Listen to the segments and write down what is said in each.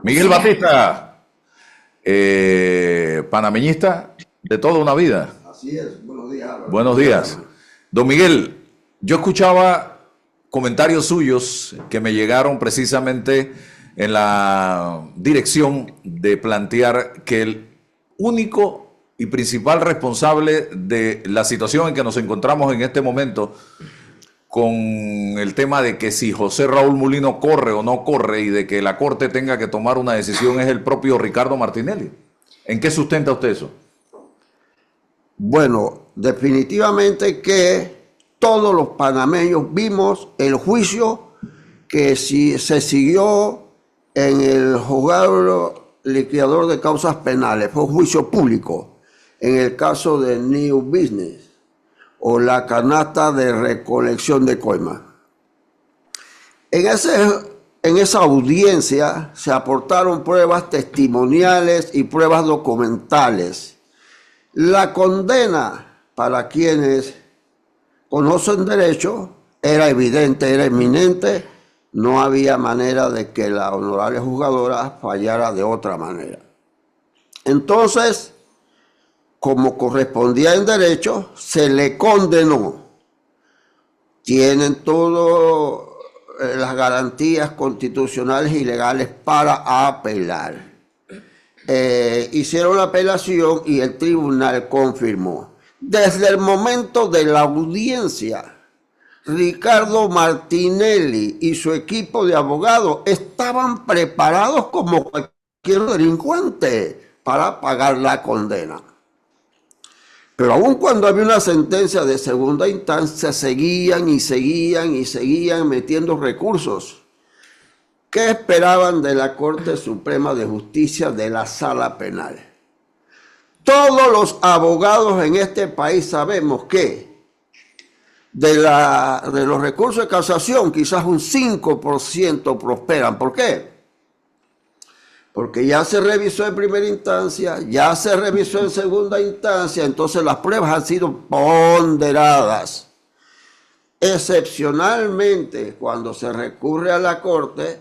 Miguel Batista, panameñista de toda una vida. Así es, buenos días, Álvaro. Buenos días. Don Miguel, yo escuchaba comentarios suyos que me llegaron precisamente en la dirección de plantear que el único y principal responsable de la situación en que nos encontramos en este momento con el tema de que si José Raúl Mulino corre o no corre y de que la Corte tenga que tomar una decisión es el propio Ricardo Martinelli. ¿En qué sustenta usted eso? Bueno, definitivamente que todos los panameños vimos el juicio que se siguió en el juzgado liquidador de causas penales. Fue un juicio público en el caso de New Business o la canasta de recolección de coimas. En esa audiencia se aportaron pruebas testimoniales y pruebas documentales. La condena, para quienes conocen derecho, era evidente, era inminente. No había manera de que la honorable juzgadora fallara de otra manera. Entonces, como correspondía en derecho, se le condenó. Tienen todas las garantías constitucionales y legales para apelar. Hicieron la apelación y el tribunal confirmó. Desde el momento de la audiencia, Ricardo Martinelli y su equipo de abogados estaban preparados como cualquier delincuente para pagar la condena. Pero aun cuando había una sentencia de segunda instancia, seguían metiendo recursos. ¿Qué esperaban de la Corte Suprema de Justicia de la Sala Penal? Todos los abogados en este país sabemos que de los recursos de casación quizás un 5% prosperan. ¿Por qué? Porque ya se revisó en primera instancia, ya se revisó en segunda instancia, entonces las pruebas han sido ponderadas. Excepcionalmente, cuando se recurre a la Corte,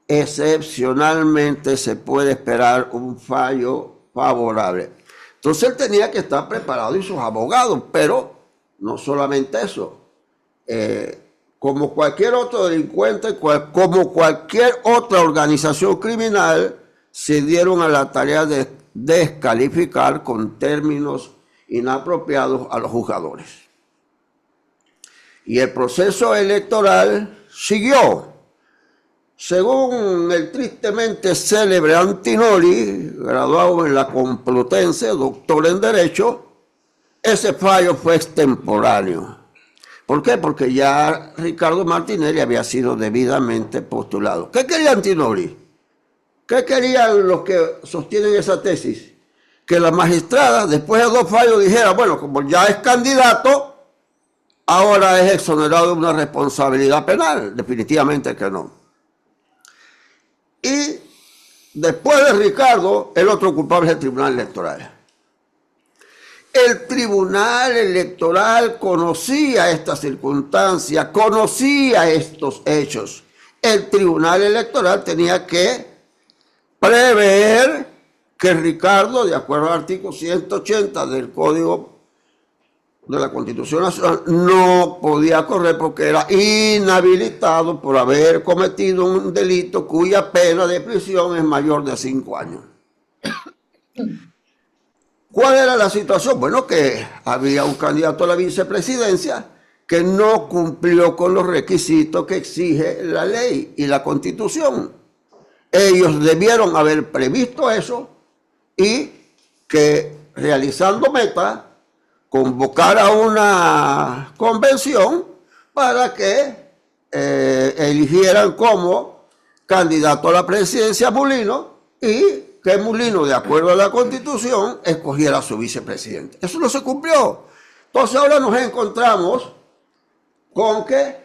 excepcionalmente se puede esperar un fallo favorable. Entonces él tenía que estar preparado y sus abogados, pero no solamente eso. Como cualquier otro delincuente, como cualquier otra organización criminal, se dieron a la tarea de descalificar con términos inapropiados a los juzgadores. Y el proceso electoral siguió. Según el tristemente célebre Antinori, graduado en la Complutense, doctor en Derecho, ese fallo fue extemporáneo. ¿Por qué? Porque ya Ricardo Martinelli había sido debidamente postulado. ¿Qué quería Antinori? ¿Qué querían los que sostienen esa tesis? Que la magistrada, después de 2 fallos, dijera, bueno, como ya es candidato, ahora es exonerado de una responsabilidad penal. Definitivamente que no. Y después de Ricardo, el otro culpable es el Tribunal Electoral. El Tribunal Electoral conocía esta circunstancia, conocía estos hechos. El Tribunal Electoral tenía que prever que Ricardo, de acuerdo al artículo 180 del Código de la Constitución Nacional, no podía correr porque era inhabilitado por haber cometido un delito cuya pena de prisión es mayor de 5 años. ¿Cuál era la situación? Bueno, que había un candidato a la vicepresidencia que no cumplió con los requisitos que exige la ley y la Constitución. Ellos debieron haber previsto eso y que realizando meta, convocar a una convención para que eligieran como candidato a la presidencia a Mulino y que Mulino, de acuerdo a la Constitución, escogiera a su vicepresidente. Eso no se cumplió. Entonces ahora nos encontramos con que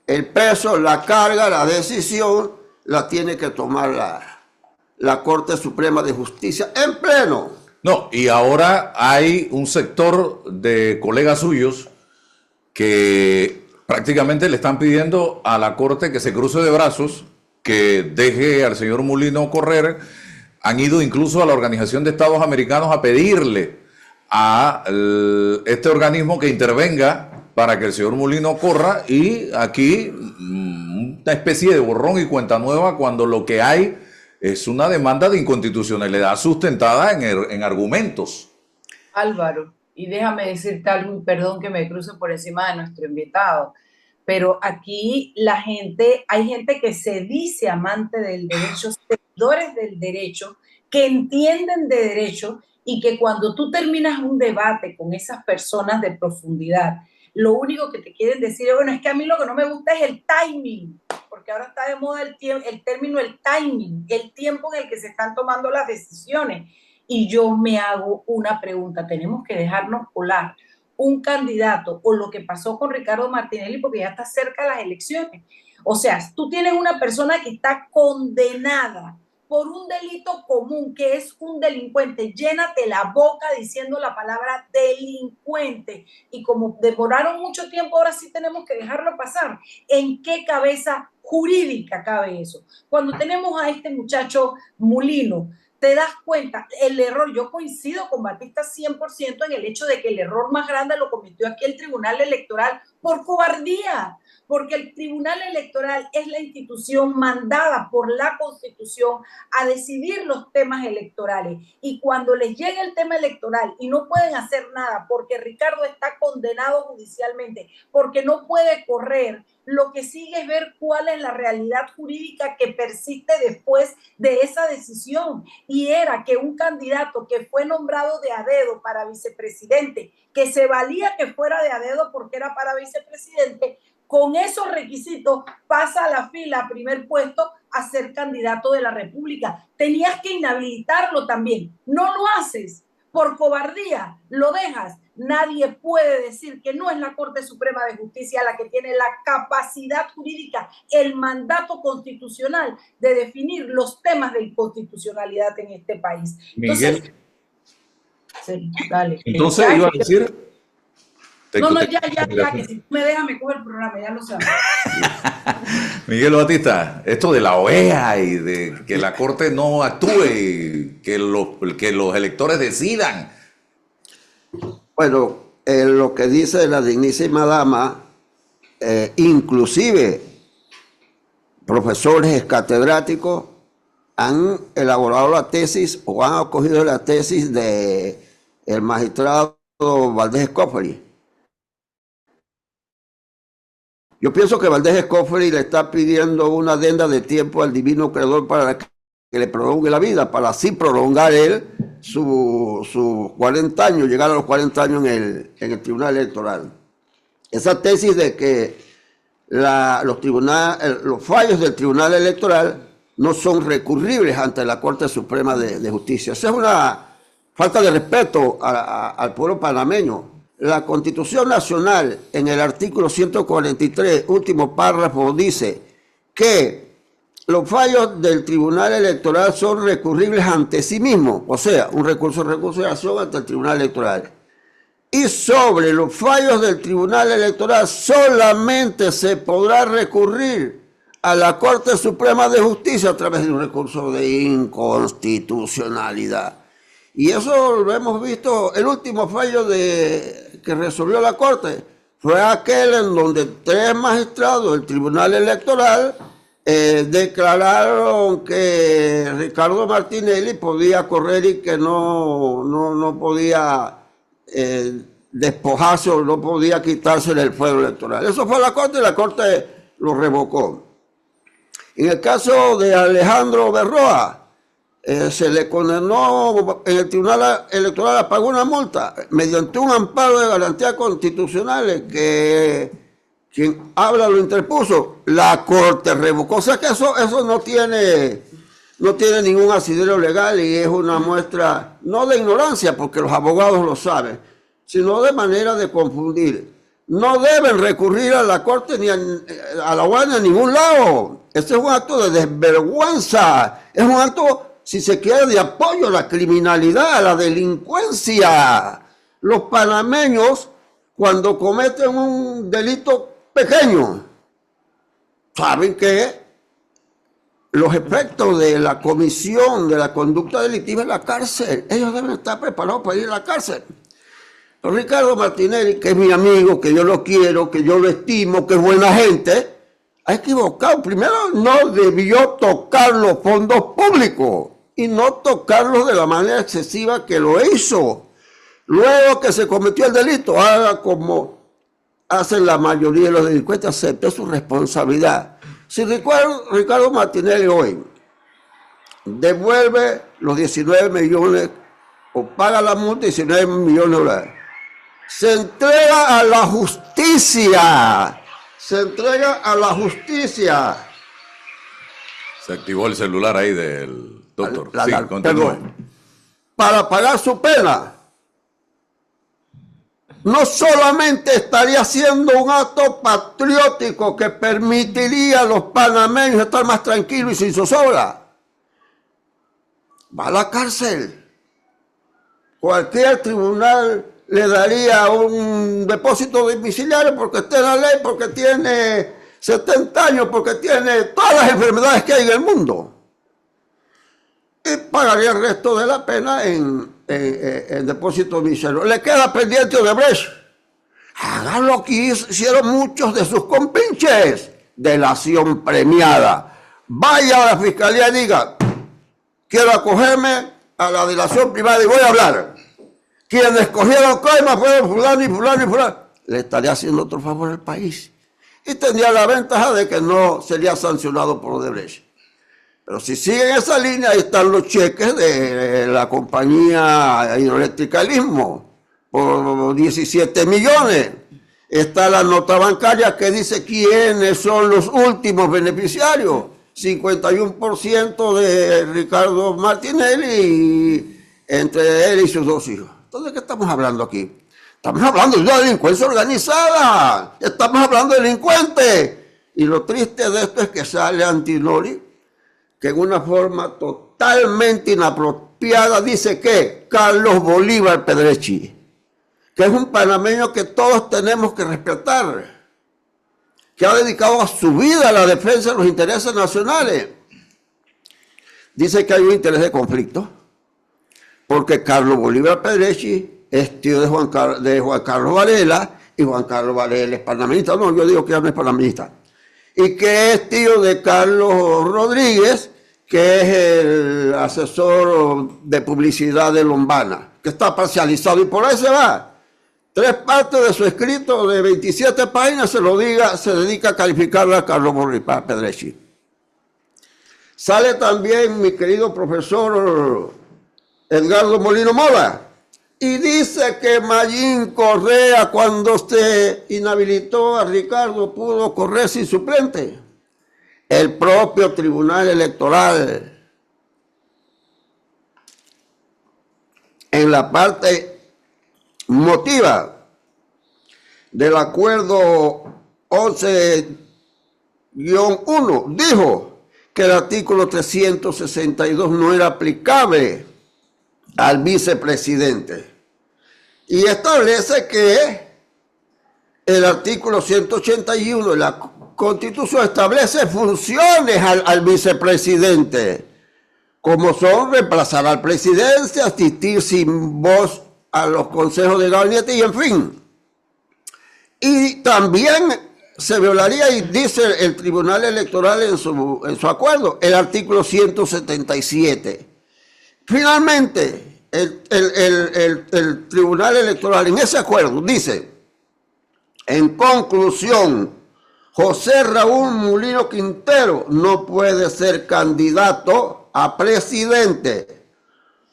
el peso, la carga, la decisión la tiene que tomar la Corte Suprema de Justicia en pleno. No, y ahora hay un sector de colegas suyos que prácticamente le están pidiendo a la Corte que se cruce de brazos que deje al señor Mulino correr. Han ido incluso a la Organización de Estados Americanos a pedirle a este organismo que intervenga para que el señor Mulino corra, y aquí una especie de borrón y cuenta nueva cuando lo que hay es una demanda de inconstitucionalidad sustentada en argumentos. Álvaro, y déjame decirte algo, y perdón que me cruce por encima de nuestro invitado, pero aquí hay gente que se dice amante del derecho, seguidores del derecho, que entienden de derecho, y que cuando tú terminas un debate con esas personas de profundidad, lo único que te quieren decir es, bueno, es que a mí lo que no me gusta es el timing, porque ahora está de moda el término, el timing, el tiempo en el que se están tomando las decisiones. Y yo me hago una pregunta, tenemos que dejarnos colar un candidato, o lo que pasó con Ricardo Martinelli, porque ya está cerca de las elecciones. O sea, tú tienes una persona que está condenada por un delito común, que es un delincuente. Llénate la boca diciendo la palabra delincuente. Y como demoraron mucho tiempo, ahora sí tenemos que dejarlo pasar. ¿En qué cabeza jurídica cabe eso? Cuando tenemos a este muchacho Mulino, te das cuenta, el error, yo coincido con Batista 100% en el hecho de que el error más grande lo cometió aquí el Tribunal Electoral por cobardía, porque el Tribunal Electoral es la institución mandada por la Constitución a decidir los temas electorales, y cuando les llega el tema electoral y no pueden hacer nada porque Ricardo está condenado judicialmente, porque no puede correr, lo que sigue es ver cuál es la realidad jurídica que persiste después de esa decisión, y era que un candidato que fue nombrado de a dedo para vicepresidente, que se valía que fuera de a dedo porque era para vicepresidente, con esos requisitos pasa a la fila, a primer puesto, a ser candidato de la República. Tenías que inhabilitarlo también. No lo haces por cobardía, lo dejas. Nadie puede decir que no es la Corte Suprema de Justicia la que tiene la capacidad jurídica, el mandato constitucional de definir los temas de inconstitucionalidad en este país. Miguel, sí, dale. Entonces iba a decir... Ya, que si tú me dejas me coge el programa, ya lo sabes. Miguel Batista, esto de la OEA y de que la Corte no actúe y que los electores decidan. Bueno, lo que dice la dignísima dama, inclusive profesores catedráticos han elaborado la tesis o han acogido la tesis de el magistrado Valdés Escoferi. Yo pienso que Valdés Escoferi le está pidiendo una adenda de tiempo al divino creador para que le prolongue la vida, para así prolongar él sus 40 años, llegar a los 40 años en el Tribunal Electoral. Esa tesis de que los fallos del Tribunal Electoral no son recurribles ante la Corte Suprema de Justicia. Esa es una falta de respeto al pueblo panameño. La Constitución Nacional, en el artículo 143, último párrafo, dice que los fallos del Tribunal Electoral son recurribles ante sí mismo, o sea, un recurso de reconsideración ante el Tribunal Electoral. Y sobre los fallos del Tribunal Electoral solamente se podrá recurrir a la Corte Suprema de Justicia a través de un recurso de inconstitucionalidad. Y eso lo hemos visto, el último fallo que resolvió la Corte fue aquel en donde 3 magistrados del Tribunal Electoral declararon que Ricardo Martinelli podía correr y que no podía despojarse o no podía quitarse el fuero electoral. Eso fue la Corte y la Corte lo revocó. En el caso de Alejandro Berroa, se le condenó en el Tribunal Electoral a pagar una multa mediante un amparo de garantías constitucionales que quien habla lo interpuso, la Corte revocó. O sea que eso no tiene ningún asidero legal y es una muestra no de ignorancia, porque los abogados lo saben, sino de manera de confundir. No deben recurrir a la Corte ni a la OEA ni a ningún lado. Este es un acto de desvergüenza, es un acto, si se quiere, de apoyo a la criminalidad, a la delincuencia. Los panameños, cuando cometen un delito pequeño, saben que los efectos de la comisión de la conducta delictiva en la cárcel. Ellos deben estar preparados para ir a la cárcel. Pero Ricardo Martinelli, que es mi amigo, que yo lo quiero, que yo lo estimo, que es buena gente, ha equivocado. Primero, no debió tocar los fondos públicos y no tocarlos de la manera excesiva que lo hizo. Luego que se cometió el delito, haga como hacen la mayoría de los delincuentes, acepte su responsabilidad. Si Ricardo Martinelli hoy devuelve los 19 millones o paga la multa de 19 millones de dólares, se entrega a la justicia. Se entrega a la justicia. Se activó el celular ahí del doctor. Sí, continúe. Perdón. Para pagar su pena. No solamente estaría haciendo un acto patriótico que permitiría a los panameños estar más tranquilos y sin zozobra. Va a la cárcel. Cualquier tribunal le daría un depósito domiciliario porque está en la ley, porque tiene 70 años, porque tiene todas las enfermedades que hay en el mundo. Y pagaría el resto de la pena en depósito domiciliario. Le queda pendiente Odebrecht. Hagan lo que hicieron muchos de sus compinches. Delación premiada. Vaya a la fiscalía y diga, quiero acogerme a la delación privada y voy a hablar. Quienes cogieron coimas fueron fulano y fulano y fulano. Le estaría haciendo otro favor al país. Y tendría la ventaja de que no sería sancionado por Odebrecht. Pero si siguen esa línea, ahí están los cheques de la compañía hidroeléctrica El Istmo por 17 millones. Está la nota bancaria que dice quiénes son los últimos beneficiarios. 51% de Ricardo Martinelli, entre él y sus dos hijos. Entonces, ¿de qué estamos hablando aquí? Estamos hablando de una delincuencia organizada. Estamos hablando de delincuentes. Y lo triste de esto es que sale Antinori, que en una forma totalmente inapropiada dice que Carlos Bolívar Pedrechi, que es un panameño que todos tenemos que respetar, que ha dedicado a su vida a la defensa de los intereses nacionales, dice que hay un interés de conflicto, porque Carlos Bolívar Pedrechi es tío de Juan Carlos Varela, y Juan Carlos Varela es panameñista. No, yo digo que ya no es panameñista. Y que es tío de Carlos Rodríguez, que es el asesor de publicidad de Lombana, que está parcializado, y por ahí se va. 3 partes de su escrito de 27 páginas se dedica a calificarle a Carlos Bolívar Pedrechi. Sale también mi querido profesor Edgardo Molino Mora, y dice que Mayín Correa, cuando se inhabilitó a Ricardo, pudo correr sin suplente. El propio Tribunal Electoral, en la parte motiva del acuerdo 11-1, dijo que el artículo 362 no era aplicable al vicepresidente. Y establece que el artículo 181 de la Constitución establece funciones al vicepresidente, como son reemplazar al presidente, asistir sin voz a los consejos de gabinete y en fin. Y también se violaría, y dice el Tribunal Electoral en su acuerdo, el artículo 177. Finalmente, el Tribunal Electoral en ese acuerdo dice, en conclusión, José Raúl Mulino Quintero no puede ser candidato a presidente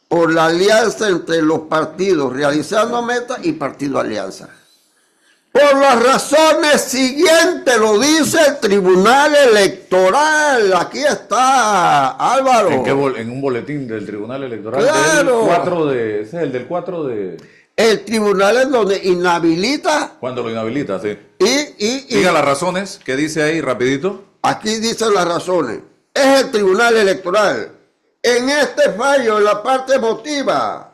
por la alianza entre los partidos Realizando Meta y Partido Alianza. Por las razones siguientes, lo dice el Tribunal Electoral. Aquí está, Álvaro. ¿En un boletín del Tribunal Electoral? Claro. Ese es el del 4 de... El tribunal es donde inhabilita. Cuando lo inhabilita, sí. Y diga las razones que dice ahí, rapidito. Aquí dicen las razones. Es el Tribunal Electoral. En este fallo, en la parte emotiva,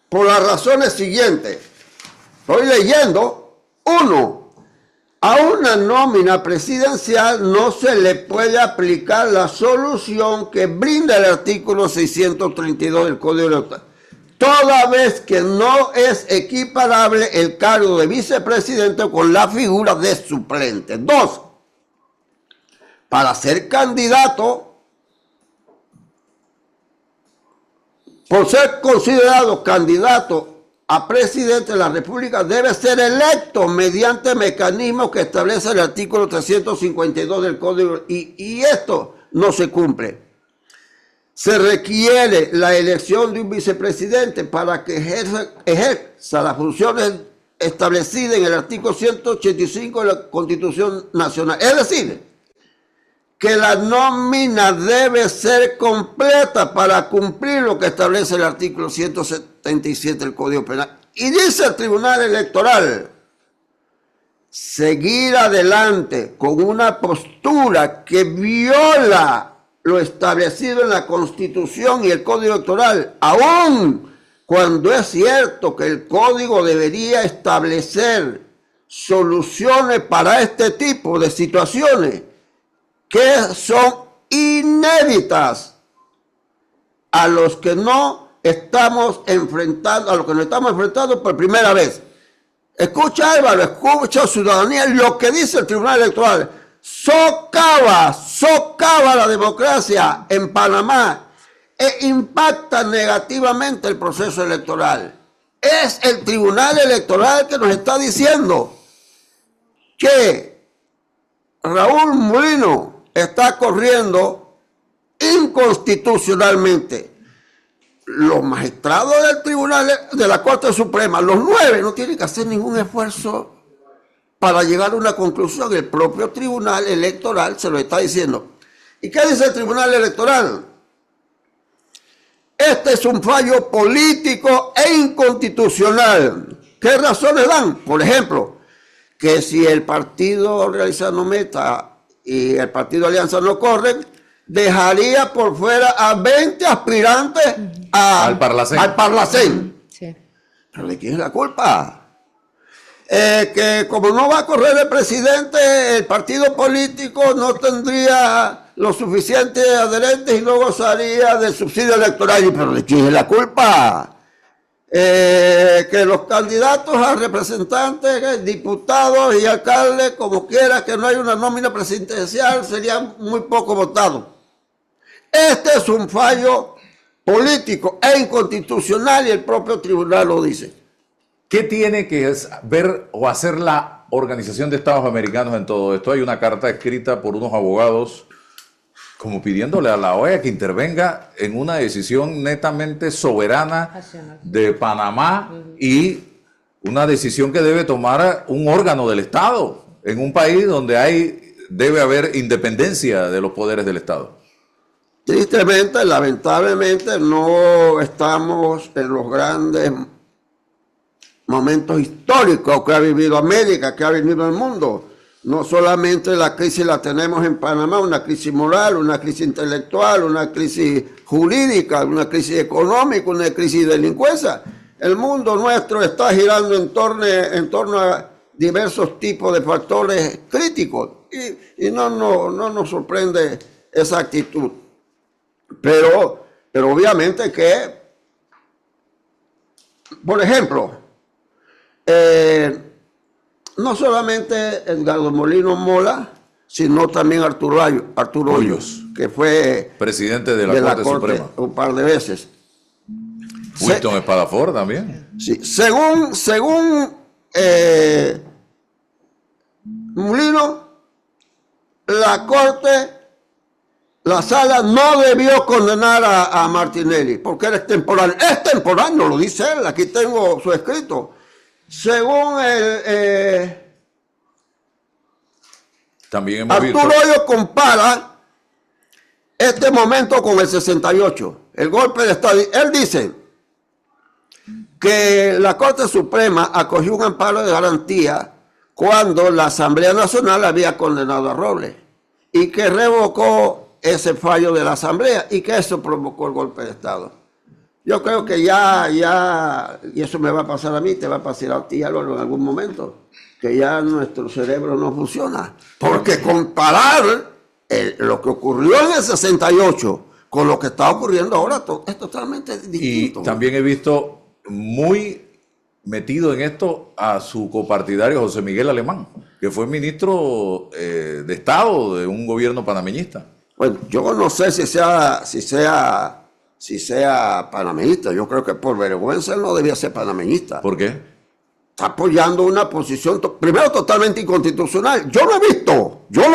por las razones siguientes. Estoy leyendo. 1. A una nómina presidencial no se le puede aplicar la solución que brinda el artículo 632 del Código Electoral, toda vez que no es equiparable el cargo de vicepresidente con la figura de suplente. 2. Para ser candidato, por ser considerado candidato a presidente de la República, debe ser electo mediante mecanismos que establece el artículo 352 del Código, y esto no se cumple. Se requiere la elección de un vicepresidente para que ejerza las funciones establecidas en el artículo 185 de la Constitución Nacional. Es decir, que la nómina debe ser completa para cumplir lo que establece el artículo 177 del Código Penal. Y dice el Tribunal Electoral: seguir adelante con una postura que viola lo establecido en la Constitución y el Código Electoral, aun cuando es cierto que el Código debería establecer soluciones para este tipo de situaciones que son inéditas a los que no estamos enfrentando, a los que nos estamos enfrentando por primera vez. Escucha, Álvaro, escucha, ciudadanía, lo que dice el Tribunal Electoral. Socava la democracia en Panamá e impacta negativamente el proceso electoral. Es el Tribunal Electoral que nos está diciendo que Raúl Mulino está corriendo inconstitucionalmente. Los magistrados del Tribunal de la Corte Suprema, los 9, no tienen que hacer ningún esfuerzo para llegar a una conclusión. El propio Tribunal Electoral se lo está diciendo. ¿Y qué dice el Tribunal Electoral? Este es un fallo político e inconstitucional. ¿Qué razones dan? Por ejemplo, que si el partido Realizando Meta y el partido Alianza no corren, dejaría por fuera a 20 aspirantes al Parlacén. Sí. ¿Pero de quién es la culpa? Que como no va a correr el presidente, el partido político no tendría los suficientes adherentes y no gozaría del subsidio electoral. ¿Pero de quién es la culpa? Que los candidatos a representantes, diputados y alcaldes, como quiera que no haya una nómina presidencial, serían muy poco votados. Este es un fallo político e inconstitucional y el propio tribunal lo dice. ¿Qué tiene que ver o hacer la Organización de Estados Americanos en todo esto? Hay una carta escrita por unos abogados como pidiéndole a la OEA que intervenga en una decisión netamente soberana de Panamá y una decisión que debe tomar un órgano del Estado en un país donde debe haber independencia de los poderes del Estado. Tristemente, lamentablemente, no estamos en los grandes momentos históricos que ha vivido América, que ha vivido el mundo. No solamente la crisis la tenemos en Panamá, una crisis moral, una crisis intelectual, una crisis jurídica, una crisis económica, una crisis de delincuencia. El mundo nuestro está girando en torno a diversos tipos de factores críticos y no nos sorprende esa actitud. Pero obviamente que, por ejemplo, no solamente Edgardo Molino Mola, sino también Arturo Hoyos, que fue presidente de la Corte Suprema un par de veces. Wilton Espadafort también. Sí, según Molino, la sala no debió condenar a Martinelli porque era temporal. Es temporal, no lo dice él, aquí tengo su escrito. Según también hemos Arturo Hoyos compara este momento con el 68, el golpe de Estado. Él dice que la Corte Suprema acogió un amparo de garantía cuando la Asamblea Nacional había condenado a Robles y que revocó ese fallo de la Asamblea y que eso provocó el golpe de Estado. Yo creo que ya, y eso me va a pasar a mí, te va a pasar a ti, Álvaro, en algún momento, que ya nuestro cerebro no funciona. Porque comparar lo que ocurrió en el 68 con lo que está ocurriendo ahora es totalmente distinto. Y también he visto muy metido en esto a su copartidario José Miguel Alemán, que fue ministro de Estado de un gobierno panameñista. Bueno, yo no sé si sea panameñista. Yo creo que por vergüenza él no debía ser panameñista. ¿Por qué? Está apoyando una posición, primero, totalmente inconstitucional. Yo lo he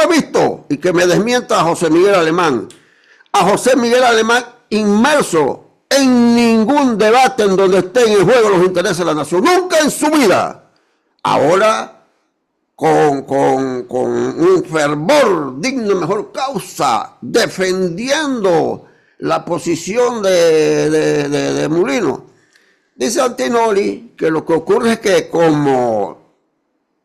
visto, y que me desmienta a José Miguel Alemán. A José Miguel Alemán inmerso en ningún debate en donde estén en juego los intereses de la nación. Nunca en su vida. Ahora, con un fervor digno de mejor causa, defendiendo la posición de Mulino. Dice Antinori que lo que ocurre es que como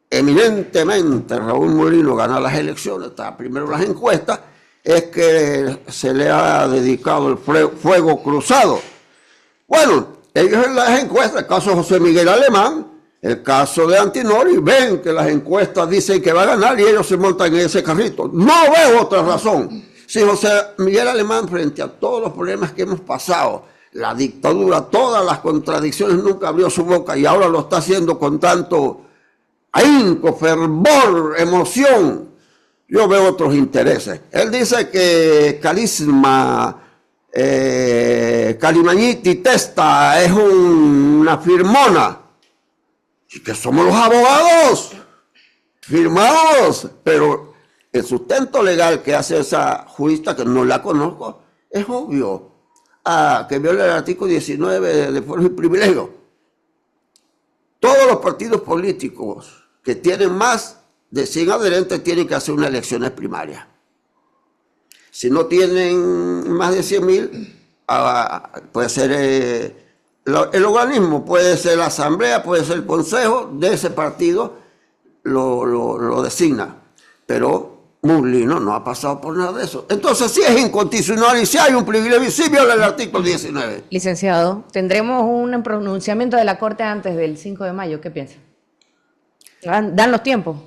eminentemente Raúl Mulino gana las elecciones, está primero en las encuestas, es que se le ha dedicado el fuego cruzado. Bueno, ellos en las encuestas, el caso de José Miguel Alemán, el caso de Antinori, ven que las encuestas dicen que va a ganar y ellos se montan en ese carrito. No veo otra razón. Si José Miguel Alemán, frente a todos los problemas que hemos pasado, la dictadura, todas las contradicciones, nunca abrió su boca y ahora lo está haciendo con tanto ahínco, fervor, emoción, yo veo otros intereses. Él dice que Calimañiti Testa es una firmona y que somos los abogados firmados, pero el sustento legal que hace esa jurista, que no la conozco, es obvio, que viola el artículo 19 de fueros y privilegios. Todos los partidos políticos que tienen más de 100 adherentes tienen que hacer unas elecciones primarias. Si no tienen más de 100.000, puede ser el organismo, puede ser la asamblea, puede ser el consejo de ese partido, lo designa. Pero Mulino no ha pasado por nada de eso. Entonces, si es inconstitucional y si hay un privilegio, sí viola el artículo 19. Licenciado, ¿tendremos un pronunciamiento de la Corte antes del 5 de mayo? ¿Qué piensa? ¿Dan los tiempos?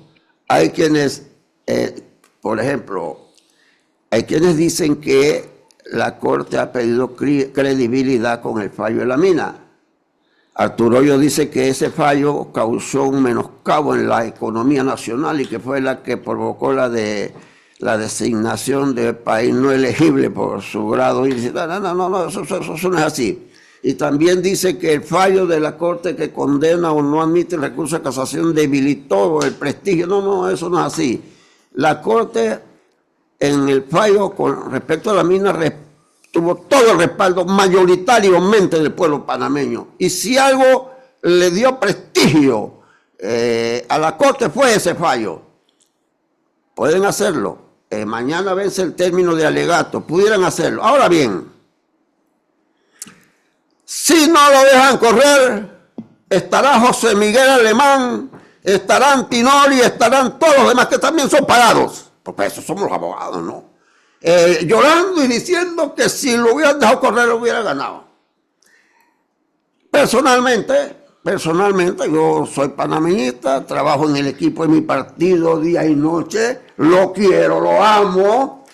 Hay quienes, por ejemplo, hay quienes dicen que la Corte ha pedido credibilidad con el fallo de la mina. Arturo Hoyo dice que ese fallo causó un menoscabo en la economía nacional y que fue la que provocó la designación de país no elegible por su grado. Y dice, no, eso no es así. Y también dice que el fallo de la Corte que condena o no admite el recurso de casación debilitó el prestigio. No, eso no es así. La Corte, en el fallo con respecto a la mina, tuvo todo el respaldo mayoritariamente del pueblo panameño. Y si algo le dio prestigio a la Corte fue ese fallo. Pueden hacerlo. Mañana vence el término de alegato. Pudieran hacerlo. Ahora bien, si no lo dejan correr, estará José Miguel Alemán, estará Antinori, estarán todos los demás que también son pagados. Porque eso somos los abogados, ¿no? Llorando y diciendo que si lo hubieran dejado correr lo hubiera ganado. Personalmente, yo soy panameñista, trabajo en el equipo de mi partido día y noche, lo quiero, lo amo.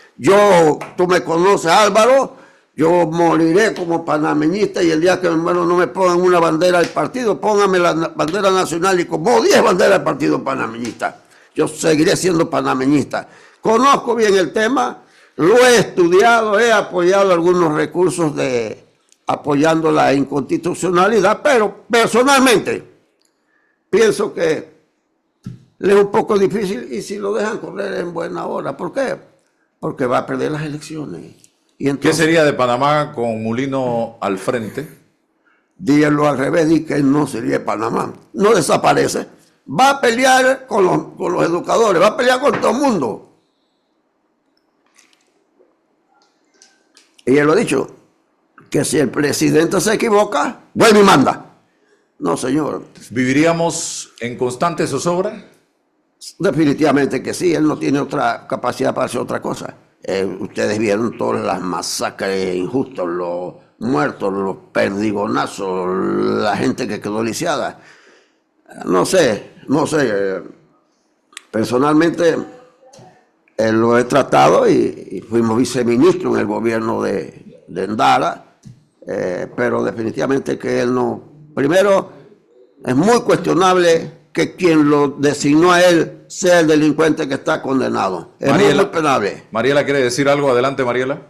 Tú me conoces, Álvaro, yo moriré como panameñista y el día que hermano no me pongan una bandera del partido, pónganme la bandera nacional y como 10 banderas del partido panameñista. Yo seguiré siendo panameñista. Conozco bien el tema. Lo he estudiado, he apoyado algunos recursos apoyando la inconstitucionalidad, pero personalmente pienso que le es un poco difícil y si lo dejan correr en buena hora. ¿Por qué? Porque va a perder las elecciones. Y entonces, ¿qué sería de Panamá con Mulino al frente? Díganlo al revés, di que no sería de Panamá. No desaparece. Va a pelear con los educadores, va a pelear con todo el mundo. Y él lo ha dicho, que si el presidente se equivoca, vuelve y manda. No, señor. ¿Viviríamos en constante zozobra? Definitivamente que sí, él no tiene otra capacidad para hacer otra cosa. Ustedes vieron todas las masacres injustas, los muertos, los perdigonazos, la gente que quedó lisiada. No sé, no sé, personalmente lo he tratado y fuimos viceministro en el gobierno de Ndala, pero definitivamente que él no. Primero, es muy cuestionable que quien lo designó a él sea el delincuente que está condenado. Es muy penable. Mariela quiere decir algo. Adelante, Mariela.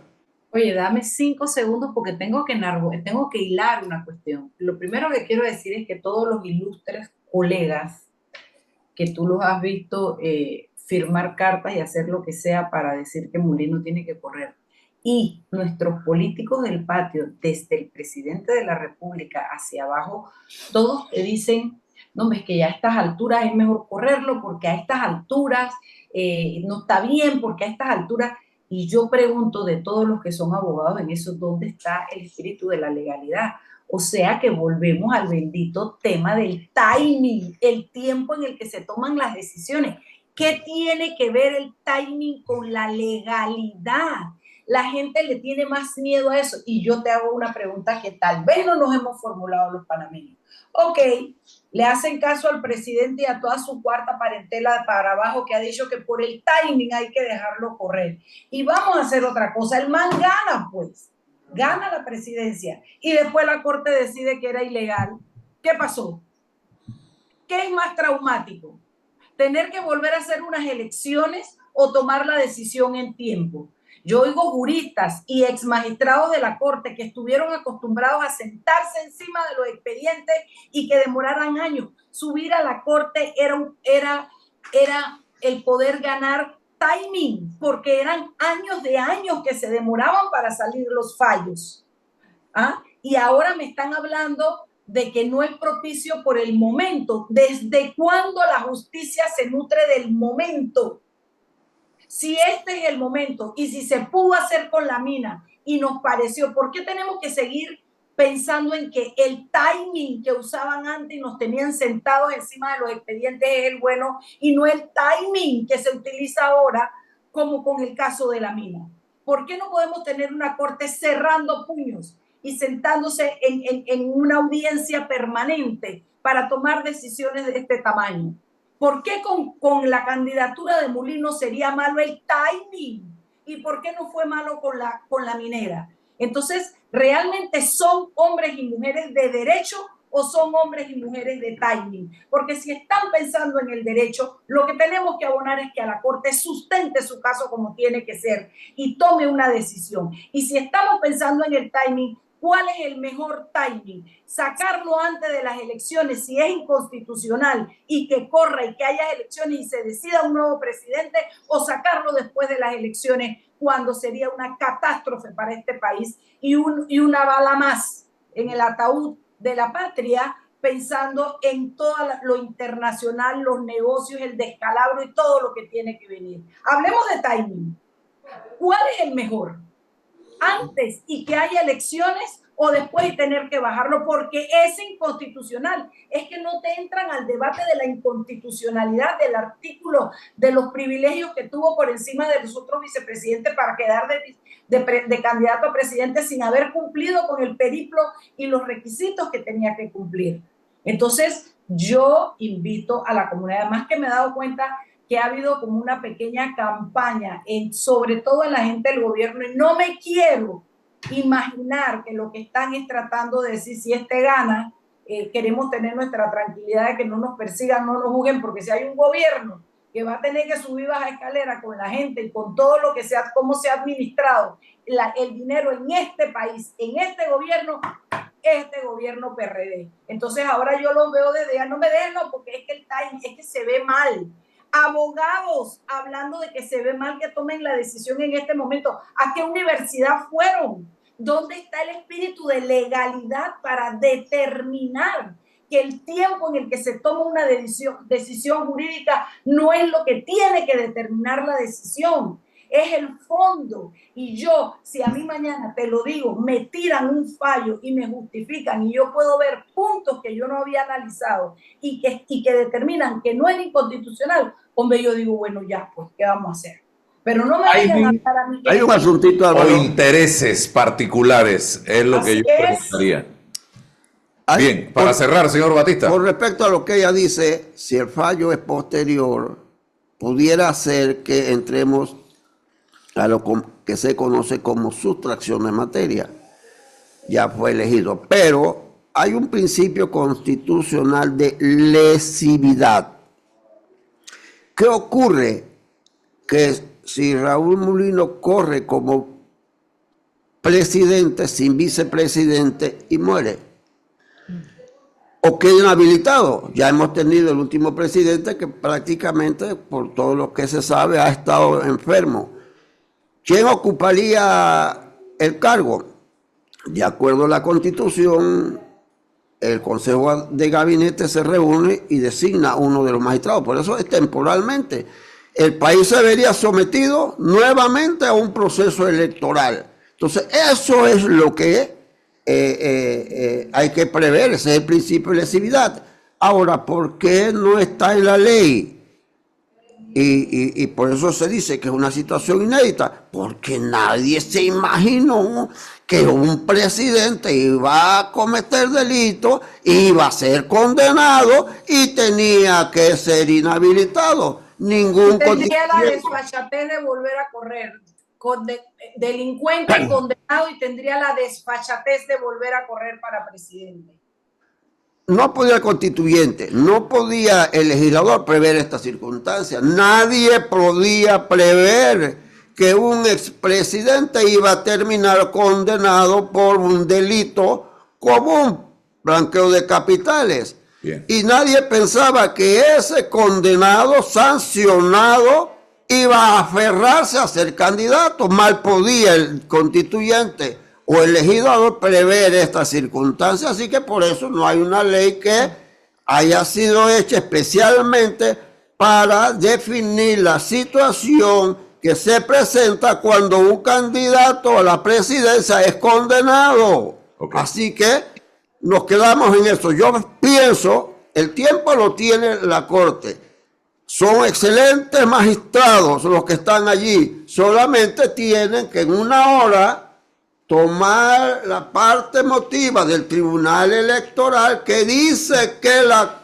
Oye, dame 5 segundos porque tengo que hilar una cuestión. Lo primero que quiero decir es que todos los ilustres colegas que tú los has visto firmar cartas y hacer lo que sea para decir que Mulino tiene que correr, y nuestros políticos del patio, desde el presidente de la República hacia abajo, todos te dicen, no, es que ya a estas alturas es mejor correrlo porque a estas alturas no está bien, porque a estas alturas... Y yo pregunto de todos los que son abogados en eso, ¿dónde está el espíritu de la legalidad? O sea que volvemos al bendito tema del timing, el tiempo en el que se toman las decisiones. ¿Qué tiene que ver el timing con la legalidad? La gente le tiene más miedo a eso. Y yo te hago una pregunta que tal vez no nos hemos formulado los panameños. Ok, le hacen caso al presidente y a toda su cuarta parentela para abajo que ha dicho que por el timing hay que dejarlo correr. Y vamos a hacer otra cosa. El man gana, pues. Gana la presidencia. Y después la corte decide que era ilegal. ¿Qué pasó? ¿Qué es más traumático? ¿Tener que volver a hacer unas elecciones o tomar la decisión en tiempo? Yo oigo juristas y ex magistrados de la corte que estuvieron acostumbrados a sentarse encima de los expedientes y que demoraran años. Subir a la corte era el poder ganar timing, porque eran años de años que se demoraban para salir los fallos. ¿Ah? Y ahora me están hablando de que no es propicio por el momento. ¿Desde cuándo la justicia se nutre del momento? Si este es el momento y si se pudo hacer con la mina y nos pareció, ¿por qué tenemos que seguir pensando en que el timing que usaban antes y nos tenían sentados encima de los expedientes es el bueno y no el timing que se utiliza ahora como con el caso de la mina? ¿Por qué no podemos tener una corte cerrando puños y sentándose en una audiencia permanente para tomar decisiones de este tamaño? ¿Por qué con la candidatura de Mulino sería malo el timing? ¿Y por qué no fue malo con la minera? Entonces, ¿realmente son hombres y mujeres de derecho o son hombres y mujeres de timing? Porque si están pensando en el derecho, lo que tenemos que abonar es que a la Corte sustente su caso como tiene que ser y tome una decisión. Y si estamos pensando en el timing, ¿cuál es el mejor timing? Sacarlo antes de las elecciones si es inconstitucional y que corra y que haya elecciones y se decida un nuevo presidente, o sacarlo después de las elecciones cuando sería una catástrofe para este país y una bala más en el ataúd de la patria, pensando en todo lo internacional, los negocios, el descalabro y todo lo que tiene que venir. Hablemos de timing. ¿Cuál es el mejor? ¿Antes y que haya elecciones o después y tener que bajarlo porque es inconstitucional? Es que no te entran al debate de la inconstitucionalidad del artículo, de los privilegios que tuvo por encima de los otros vicepresidentes para quedar de candidato a presidente sin haber cumplido con el periplo y los requisitos que tenía que cumplir. Entonces, yo invito a la comunidad, además que me he dado cuenta que ha habido como una pequeña campaña, sobre todo en la gente del gobierno, y no me quiero imaginar que lo que están es tratando de decir, si este gana, queremos tener nuestra tranquilidad de que no nos persigan, no nos juzguen, porque si hay un gobierno que va a tener que subir baja escalera con la gente y con todo lo que sea, cómo se ha administrado el dinero en este país, en este gobierno PRD. Entonces ahora yo lo veo desde ya, no me dejen, no, porque es que el time, es que se ve mal. Abogados hablando de que se ve mal que tomen la decisión en este momento. ¿A qué universidad fueron? ¿Dónde está el espíritu de legalidad para determinar que el tiempo en el que se toma una decisión jurídica no es lo que tiene que determinar la decisión? Es el fondo. Y yo, si a mí mañana, te lo digo, me tiran un fallo y me justifican y yo puedo ver puntos que yo no había analizado y que determinan que no es inconstitucional, hombre, yo digo, bueno, ya, pues, ¿qué vamos a hacer? Pero no me digan a mí que hay un asuntito, o intereses particulares, es lo que yo preguntaría. Bien, para cerrar, señor Batista. Con respecto a lo que ella dice, si el fallo es posterior, pudiera ser que entremos a lo que se conoce como sustracción de materia. Ya fue elegido. Pero hay un principio constitucional de lesividad. ¿Qué ocurre? Que si Raúl Mulino corre como presidente sin vicepresidente y muere, o queda inhabilitado. Ya hemos tenido el último presidente que prácticamente, por todo lo que se sabe, ha estado enfermo. ¿Quién ocuparía el cargo? De acuerdo a la Constitución, el Consejo de Gabinete se reúne y designa uno de los magistrados. Por eso es temporalmente. El país se vería sometido nuevamente a un proceso electoral. Entonces, eso es lo que hay que prever, ese es el principio de lesividad. Ahora, ¿por qué no está en la ley? Y por eso se dice que es una situación inédita, porque nadie se imaginó que un presidente iba a cometer delito, iba a ser condenado y tenía que ser inhabilitado. Tendría la desfachatez de volver a correr. Delincuente condenado y tendría la desfachatez de volver a correr para presidente. No podía el constituyente, no podía el legislador prever esta circunstancia. Nadie podía prever que un expresidente iba a terminar condenado por un delito común, blanqueo de capitales. Bien. Y nadie pensaba que ese condenado sancionado iba a aferrarse a ser candidato. Mal podía el constituyente o el legislador prever esta circunstancia, así que por eso no hay una ley que haya sido hecha especialmente para definir la situación que se presenta cuando un candidato a la presidencia es condenado. Okay. Así que nos quedamos en eso. Yo pienso, el tiempo lo tiene la Corte. Son excelentes magistrados los que están allí. Solamente tienen que en una hora tomar la parte emotiva del Tribunal Electoral que dice que la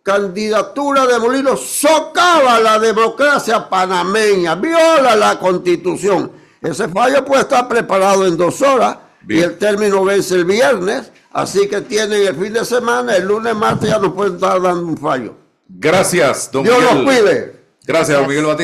candidatura de Mulino socava la democracia panameña, viola la Constitución. Ese fallo puede estar preparado en 2 horas. Bien. Y el término vence el viernes, así que tienen el fin de semana, el lunes, martes ya nos pueden estar dando un fallo. Gracias, don Dios Miguel. los cuide. Gracias, don Miguel Batista.